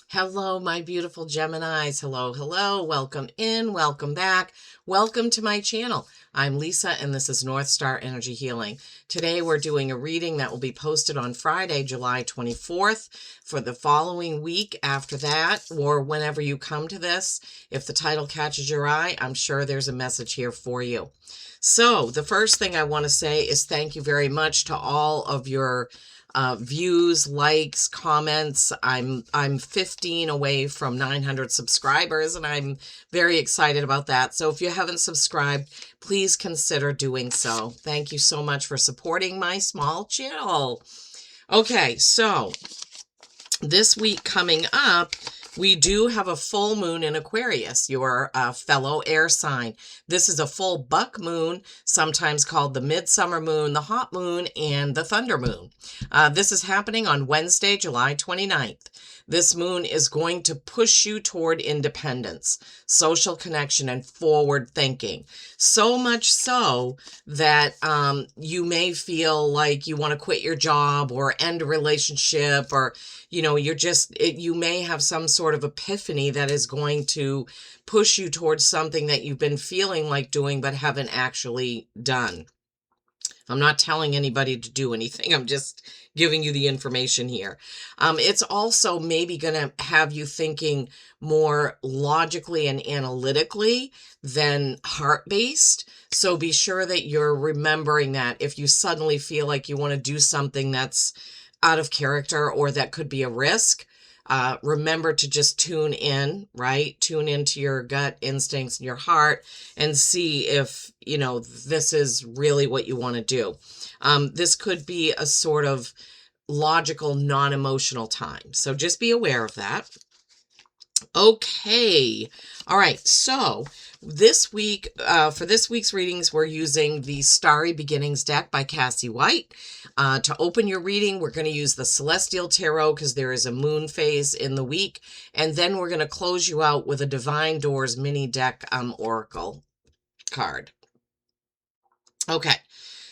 Hello, my beautiful Geminis. Hello, hello. Welcome in, welcome back. Welcome to my channel. I'm Lisa, and this is North Star Energy Healing. Today, we're doing a reading that will be posted on Friday, July 24th. For the following week after that, or whenever you come to this, if the title catches your eye, I'm sure there's a message here for you. So, the first thing I want to say is thank you very much to all of your views, likes, comments. I'm 15 away from 900 subscribers, and I'm very excited about that. So if you haven't subscribed, please consider doing so. Thank you so much for supporting my small channel. Okay, so this week coming up, we do have a full moon in Aquarius, your fellow air sign. This is a full buck moon, sometimes called the midsummer moon, the hot moon, and the thunder moon. This is happening on Wednesday, July 29th. This moon is going to push you toward independence, social connection, and forward thinking. So much so that you may feel like you want to quit your job or end a relationship, or you may have some sort of epiphany that is going to push you towards something that you've been feeling like doing but haven't actually done. I'm not telling anybody to do anything. I'm just giving you the information here. It's also maybe going to have you thinking more logically and analytically than heart-based. So be sure that you're remembering that if you suddenly feel like you want to do something that's out of character or that could be a risk, remember to just tune in, right? Tune into your gut instincts and your heart and see if, this is really what you want to do. This could be a sort of logical, non-emotional time. So just be aware of that. Okay. All right. So this week, for this week's readings, we're using the Starry Beginnings deck by Cassie White. To open your reading, we're going to use the Celestial Tarot because there is a moon phase in the week. And then we're going to close you out with a Divine Doors mini deck oracle card. Okay.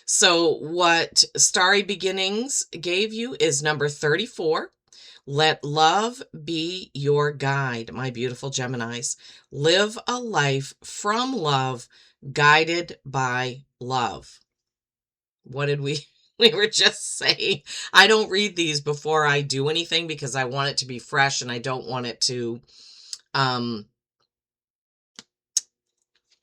So what Starry Beginnings gave you is number 34. Let love be your guide, my beautiful Geminis. Live a life from love, guided by love. What did we were just saying? I don't read these before I do anything because I want it to be fresh and I don't want it to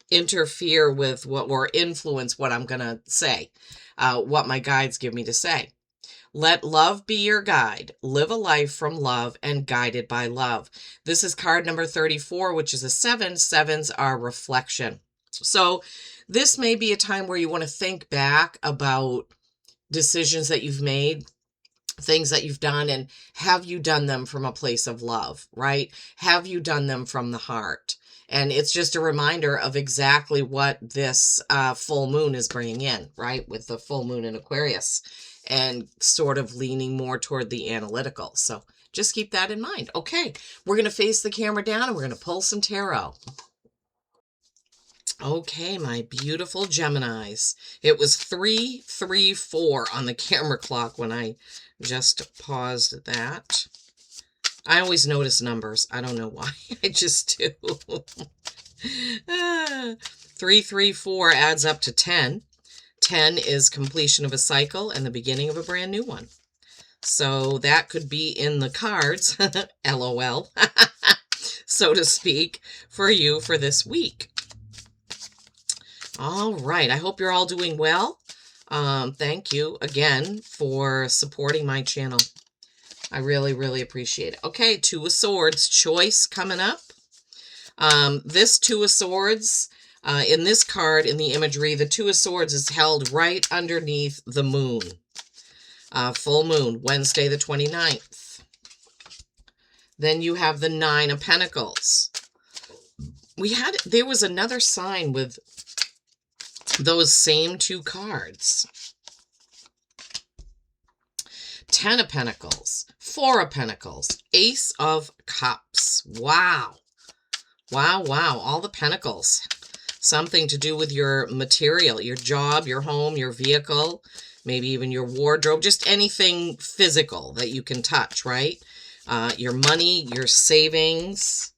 interfere with or influence what I'm going to say, what my guides give me to say. Let love be your guide. Live a life from love and guided by love. This is card number 34, which is a 7. 7s are reflection. So this may be a time where you want to think back about decisions that you've made, things that you've done, and have you done them from a place of love, right? Have you done them from the heart? And it's just a reminder of exactly what this full moon is bringing in, right? With the full moon in Aquarius and sort of leaning more toward the analytical. So just keep that in mind. Okay, we're going to face the camera down and we're going to pull some tarot. Okay, my beautiful Geminis. It was 334 on the camera clock when I just paused that. I always notice numbers. I don't know why. I just do. 334 adds up to 10. 10 is completion of a cycle and the beginning of a brand new one. So that could be in the cards, LOL, so to speak, for you for this week. All right. I hope you're all doing well. Thank you again for supporting my channel. I really, really appreciate it. Okay, Two of Swords choice coming up. This Two of Swords, in this card, in the imagery, the Two of Swords is held right underneath the moon. Full moon, Wednesday the 29th. Then you have the Nine of Pentacles. There was another sign with those same two cards. 10 of Pentacles, 4 of Pentacles, Ace of Cups. Wow. Wow, wow. All the pentacles. Something to do with your material, your job, your home, your vehicle, maybe even your wardrobe, just anything physical that you can touch, right? your money, your savings.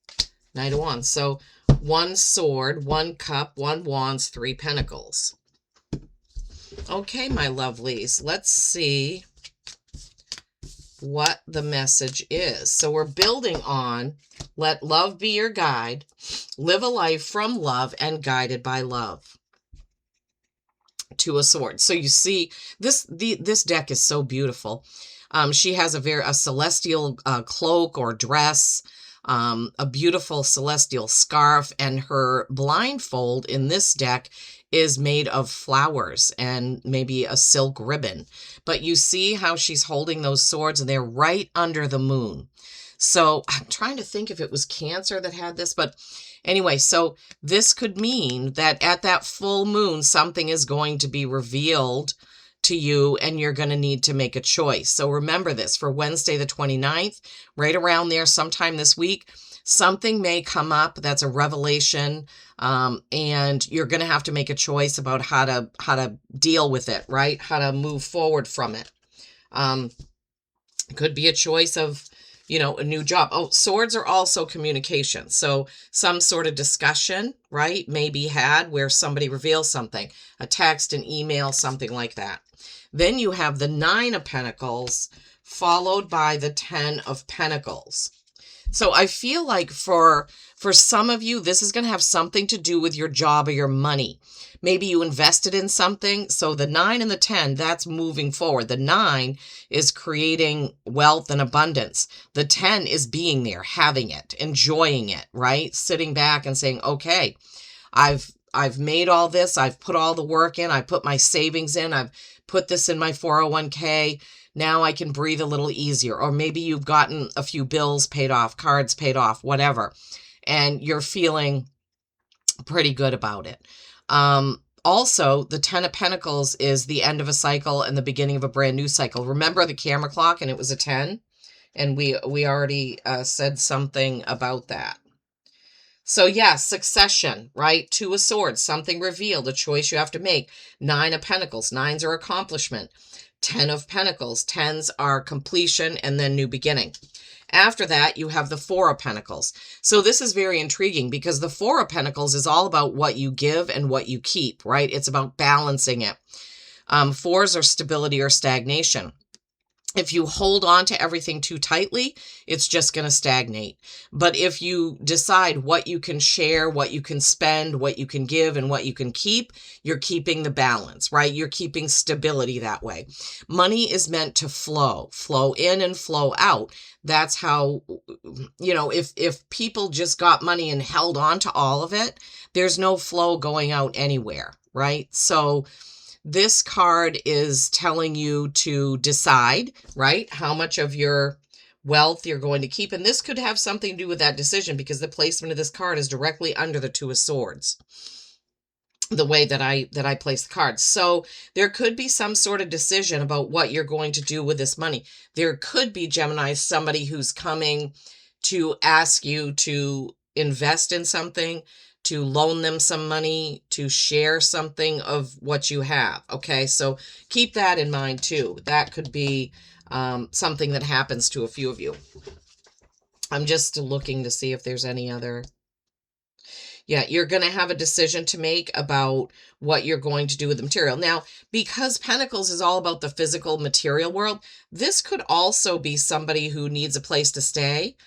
Knight of Wands. So 1 sword, 1 cup, 1 wands, 3 pentacles. Okay, my lovelies, let's see what the message is. So we're building on let love be your guide, live a life from love and guided by love. 2 of Swords. So you see, this deck is so beautiful. She has a celestial cloak or dress, a beautiful celestial scarf, and her blindfold in this deck is made of flowers and maybe a silk ribbon. But you see how she's holding those swords, and they're right under the moon. So I'm trying to think if it was Cancer that had this, but anyway, so this could mean that at that full moon, something is going to be revealed to you, and you're going to need to make a choice. So remember this, for Wednesday the 29th, right around there, sometime this week, something may come up that's a revelation, and you're going to have to make a choice about how to deal with it, right? How to move forward from it. Could be a choice of, a new job. Oh, swords are also communication. So some sort of discussion, right, may be had where somebody reveals something, a text, an email, something like that. Then you have the 9 of Pentacles followed by the 10 of Pentacles. So I feel like for some of you, this is going to have something to do with your job or your money. Maybe you invested in something. So the 9 and the 10, that's moving forward. The 9 is creating wealth and abundance. The 10 is being there, having it, enjoying it, right? Sitting back and saying, okay, I've made all this. I've put all the work in. I put my savings in. I've put this in my 401k. Now I can breathe a little easier. Or maybe you've gotten a few bills paid off, cards paid off, whatever, and you're feeling pretty good about it. Also, the 10 of Pentacles is the end of a cycle and the beginning of a brand new cycle. Remember the camera clock, and it was a 10, and we already said something about that. So yeah, succession, right? 2 of Swords, something revealed, a choice you have to make. 9 of Pentacles, 9s are accomplishment. 10 of Pentacles, 10s are completion and then new beginning. After that, you have the 4 of Pentacles. So this is very intriguing because the 4 of Pentacles is all about what you give and what you keep, right? It's about balancing it. 4s are stability or stagnation. If you hold on to everything too tightly, it's just going to stagnate. But if you decide what you can share, what you can spend, what you can give, and what you can keep, you're keeping the balance, right? You're keeping stability that way. Money is meant to flow in and flow out. That's how, if people just got money and held on to all of it, there's no flow going out anywhere, right? So this card is telling you to decide, right, how much of your wealth you're going to keep. And this could have something to do with that decision because the placement of this card is directly under the 2 of Swords, the way that I place the cards. So there could be some sort of decision about what you're going to do with this money. There could be, Gemini, somebody who's coming to ask you to invest in something, to loan them some money, to share something of what you have. Okay, so keep that in mind too. That could be something that happens to a few of you. I'm just looking to see if there's any other. Yeah, you're going to have a decision to make about what you're going to do with the material. Now, because Pentacles is all about the physical material world, this could also be somebody who needs a place to stay.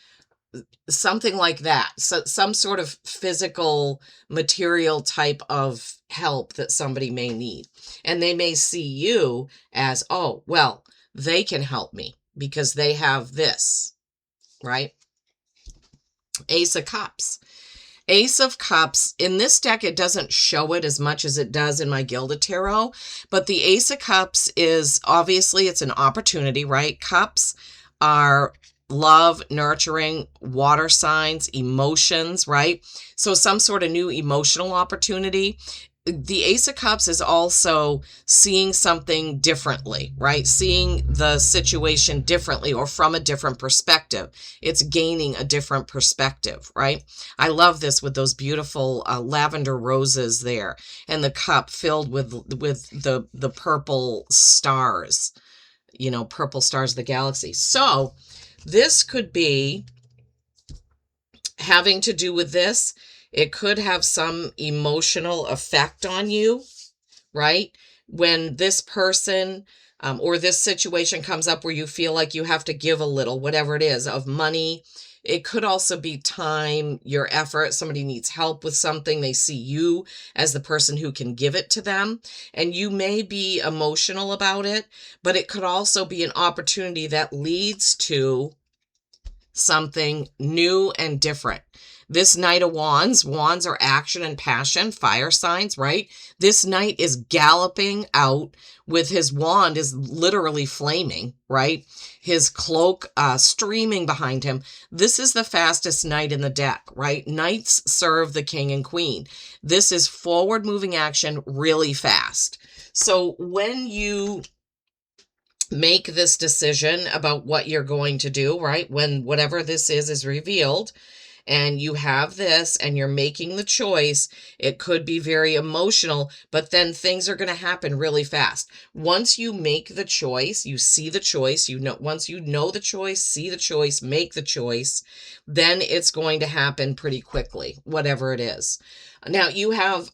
Something like that. So some sort of physical material type of help that somebody may need. And they may see you as, oh, well, they can help me because they have this, right? Ace of Cups. Ace of Cups, in this deck, it doesn't show it as much as it does in my Gilded Tarot, but the Ace of Cups is, obviously, it's an opportunity, right? Cups are love, nurturing, water signs, emotions, right? So some sort of new emotional opportunity. The Ace of Cups is also seeing something differently, right? Seeing the situation differently or from a different perspective. It's gaining a different perspective, right? I love this with those beautiful lavender roses there and the cup filled with the purple stars, purple stars of the galaxy. So This could be having to do with this. It could have some emotional effect on you, right? When this person or this situation comes up where you feel like you have to give a little, whatever it is, of money. It could also be time, your effort. Somebody needs help with something. They see you as the person who can give it to them. And you may be emotional about it, but it could also be an opportunity that leads to something new and different. This Knight of Wands, wands are action and passion, fire signs, right? This knight is galloping out with his wand is literally flaming, right? His cloak streaming behind him. This is the fastest knight in the deck, right? Knights serve the king and queen. This is forward moving action really fast. So when you make this decision about what you're going to do, right? When whatever this is revealed, and you have this and you're making the choice, it could be very emotional, but then things are going to happen really fast. Once you make the choice, you see the choice, once you know the choice, see the choice, make the choice, then it's going to happen pretty quickly, whatever it is. Now you have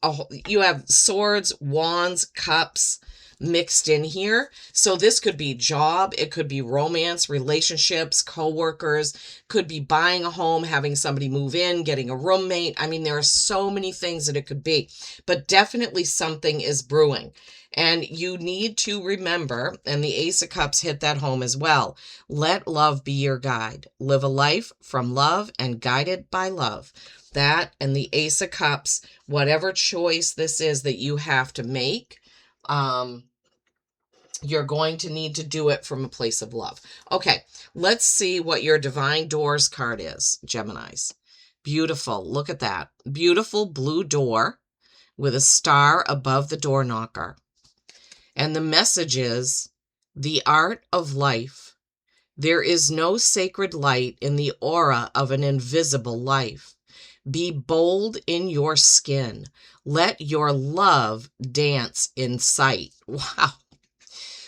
swords, wands, cups mixed in here. So this could be job, it could be romance, relationships, co-workers, could be buying a home, having somebody move in, getting a roommate. I mean, there are so many things that it could be, but definitely something is brewing. And you need to remember, and the Ace of Cups hit that home as well, let love be your guide. Live a life from love and guided by love. That and the Ace of Cups, whatever choice this is that you have to make, you're going to need to do it from a place of love. Okay, let's see what your Divine Doors card is, Geminis. Beautiful. Look at that. Beautiful blue door with a star above the door knocker. And the message is the art of life. There is no sacred light in the aura of an invisible life. Be bold in your skin. Let your love dance in sight. Wow.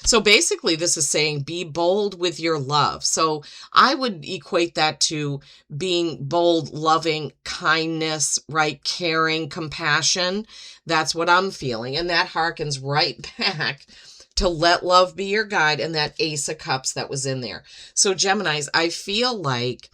So basically this is saying be bold with your love. So I would equate that to being bold, loving, kindness, right? Caring, compassion. That's what I'm feeling. And that harkens right back to let love be your guide and that Ace of Cups that was in there. So Geminis, I feel like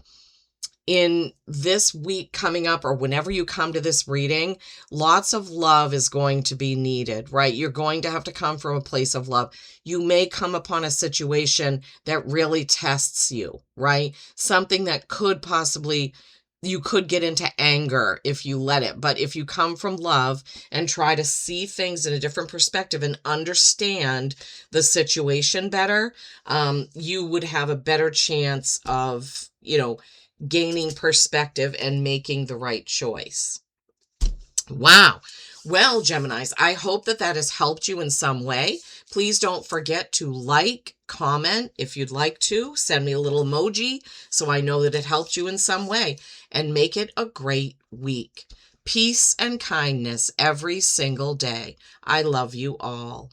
in this week coming up or whenever you come to this reading, lots of love is going to be needed, right? You're going to have to come from a place of love. You may come upon a situation that really tests you, right? Something that could possibly, you could get into anger if you let it. But if you come from love and try to see things in a different perspective and understand the situation better, you would have a better chance of, gaining perspective and making the right choice. Wow. Well, Geminis, I hope that that has helped you in some way. Please don't forget to like, comment if you'd like to. Send me a little emoji so I know that it helped you in some way. And make it a great week. Peace and kindness every single day. I love you all.